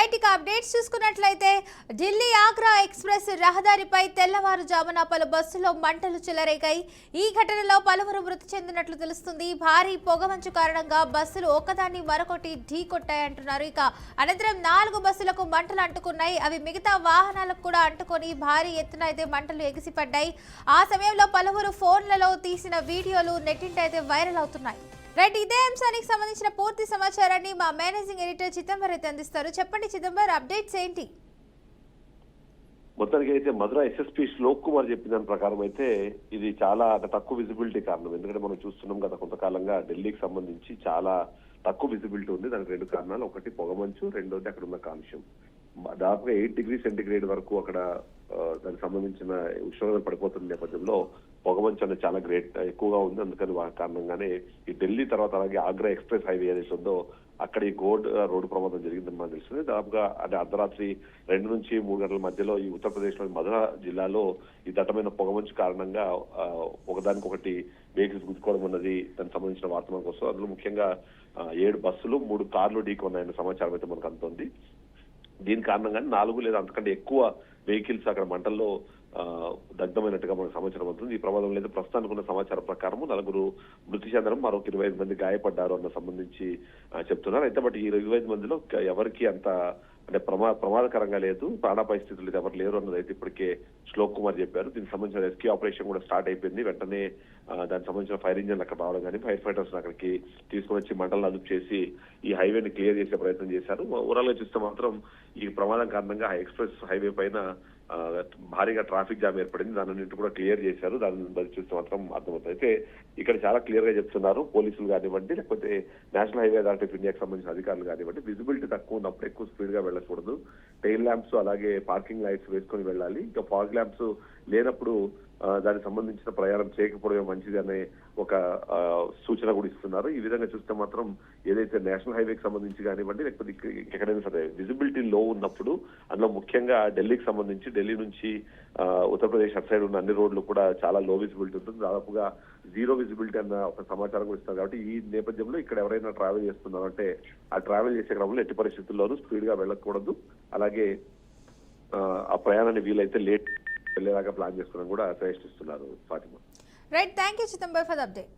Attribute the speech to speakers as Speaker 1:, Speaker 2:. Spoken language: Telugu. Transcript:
Speaker 1: రైట్ ఇక అప్డేట్స్ చూసుకున్నట్లయితే ఢిల్లీ ఆగ్రా ఎక్స్ప్రెస్ రహదారిపై తెల్లవారుజామున పలు బస్సులో మంటలు చెలరేగాయి. ఈ ఘటనలో పలువురు మృతి చెందినట్లు తెలుస్తుంది. భారీ పొగమంచు కారణంగా బస్సులు ఒకదాన్ని మరొకటి ఢీకొట్టాయంటున్నారు. ఇక అనంతరం 4 బస్సులకు మంటలు అంటుకున్నాయి. అవి మిగతా వాహనాలకు కూడా అంటుకొని భారీ ఎత్తున అయితే మంటలు ఎగిసిపడ్డాయి. ఆ సమయంలో పలువురు ఫోన్లలో తీసిన వీడియోలు నెట్టింట అయితే వైరల్ అవుతున్నాయి. రైట్, ఇదే అంశానికి సంబంధించిన పూర్తి సమాచారాన్ని మా మేనేజింగ్ ఎడిటర్ చిదంబర్ అయితే అందిస్తారు. చెప్పండి చిదంబర్, అప్డేట్స్ ఏంటి?
Speaker 2: మొత్తానికి అయితే మధుర ఎస్ఎస్పీ శ్లోక్ కుమార్ చెప్పిన దాని ప్రకారం అయితే ఇది చాలా తక్కువ విజిబిలిటీ కారణం. ఎందుకంటే మనం చూస్తున్నాం గత కొంతకాలంగా ఢిల్లీకి సంబంధించి చాలా తక్కువ విజిబిలిటీ ఉంది. దానికి 2 కారణాలు. ఒకటి పొగమంచు, రెండోది అక్కడ ఉన్న కాలుష్యం. దాదాపుగా 8 డిగ్రీ సెంటిగ్రేడ్ వరకు అక్కడ దానికి సంబంధించిన ఉష్ణోగ్రత పడిపోతున్న నేపథ్యంలో పొగమంచు అనేది చాలా ఎక్కువగా ఉంది. అందుకని కారణంగానే ఈ ఢిల్లీ తర్వాత అలాగే ఆగ్రా ఎక్స్ప్రెస్ హైవే ఏదైతే ఉందో అక్కడ ఈ రోడ్డు ప్రమాదం జరిగిందని మనకు తెలుస్తుంది. దాదాపుగా అంటే అర్ధరాత్రి 2 నుంచి 3 గంటల మధ్యలో ఈ ఉత్తరప్రదేశ్ లోని మధుర జిల్లాలో ఈ దట్టమైన పొగమంచు కారణంగా ఒకదానికొకటి వెహికల్స్ గుద్దుకోవడం అన్నది దానికి సంబంధించిన వార్త మనకు వస్తుంది. అందులో ముఖ్యంగా 7 బస్సులు 3 కార్లు ఢీకొన్నాయన్న సమాచారం అయితే మనకు అందుతుంది. దీని కారణంగానే 4 లేదా అంతకంటే ఎక్కువ వెహికల్స్ అక్కడ మంటల్లో దగ్ధమైనట్టుగా మనకు సమాచారం అవుతుంది. ఈ ప్రమాదం లేదు. ప్రస్తుతానికి ఉన్న సమాచారం ప్రకారం 4 మృతి చెందడం, మరొక 25 మంది గాయపడ్డారు అన్న సంబంధించి చెప్తున్నారు. అయితే బట్ ఈ 25 మందిలో ఎవరికి అంత అంటే ప్రమాదకరంగా లేదు, ప్రాణాపాయ స్థితులు ఎవరు లేరు అన్నది అయితే ఇప్పటికే శ్లోక్ కుమార్ చెప్పారు. దీనికి సంబంధించిన రెస్క్యూ ఆపరేషన్ కూడా స్టార్ట్ అయిపోయింది. వెంటనే దానికి సంబంధించిన ఫైర్ ఇంజన్లు అక్కడ రావడం కానీ ఫైర్ ఫైటర్స్ అక్కడికి తీసుకుని వచ్చి మంటలను అదుపు చేసి ఈ హైవేని క్లియర్ చేసే ప్రయత్నం చేశారు. ఓవరాల్ గా చూస్తే మాత్రం ఈ ప్రమాదం కారణంగా ఎక్స్ప్రెస్ హైవే పైన భారీగా ట్రాఫిక్ జామ్ ఏర్పడింది. దానిన్నింటి కూడా క్లియర్ చేశారు. దాన్ని బట్టి చూస్తే మాత్రం అర్థమవుతుంది. అయితే ఇక్కడ చాలా క్లియర్ గా చెప్తున్నారు పోలీసులు కానివ్వండి, లేకపోతే నేషనల్ హైవే అథారిటీ ఆఫ్ ఇండియాకి సంబంధించిన అధికారులు కానివ్వండి, విజిబిలిటీ తక్కువ ఉన్నప్పుడు ఎక్కువ స్పీడ్ గా వెళ్ళకూడదు. టెయిల్ ల్యాంప్స్ అలాగే పార్కింగ్ లైట్స్ వేసుకొని వెళ్ళాలి. ఇంకా ఫాగ్ ల్యాంప్స్ లేనప్పుడు దానికి సంబంధించిన ప్రయాణం చేయకపోవడమే మంచిది అనే ఒక సూచన కూడా ఇస్తున్నారు. ఈ విధంగా చూస్తే మాత్రం ఏదైతే నేషనల్ హైవేకి సంబంధించి కానివ్వండి, లేకపోతే ఎక్కడైనా సరే విజిబిలిటీ లో ఉన్నప్పుడు, అందులో ముఖ్యంగా ఢిల్లీకి సంబంధించి ఢిల్లీ నుంచి ఉత్తరప్రదేశ్ అటు సైడ్ ఉన్న అన్ని రోడ్లు కూడా చాలా లో విజిబిలిటీ ఉంటుంది. దాదాపుగా 0 విజిబిలిటీ అన్న ఒక సమాచారం కూడా ఇస్తారు. కాబట్టి ఈ నేపథ్యంలో ఇక్కడ ఎవరైనా ట్రావెల్ చేస్తున్నారంటే ఆ ట్రావెల్ చేసే క్రమంలో ఎట్టి పరిస్థితుల్లోనూ స్పీడ్ గా వెళ్ళకూడదు. అలాగే ఆ ప్రయాణాన్ని వీలైతే లేట్ వెళ్ళేలాగా ప్లాన్ చేసుకోవడం కూడా సజెస్ట్ ఇస్తున్నారు Fatima.
Speaker 1: Right, thank you Chidambar for the update.